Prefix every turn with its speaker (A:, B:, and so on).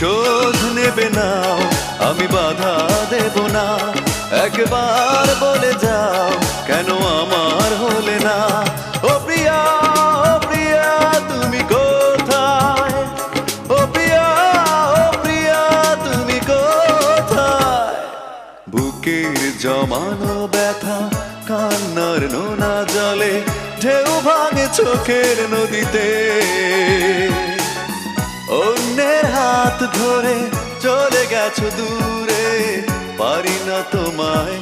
A: প্রতিশোধ নেবে না, আমি বাধা দেব না। একবার বলে যাও কেন আমার হলে না। ও প্রিয়া, ও প্রিয়া তুমি কোথায়? ও প্রিয়া, ও প্রিয়া তুমি কোথায়? বুকের জমানো ব্যথা কান্নার নোনা জলে ঢেউ ভাঙে চোখের নদীতে। অন্যের হাত ধরে চলে গেছো দূরে, পারি না তোমায়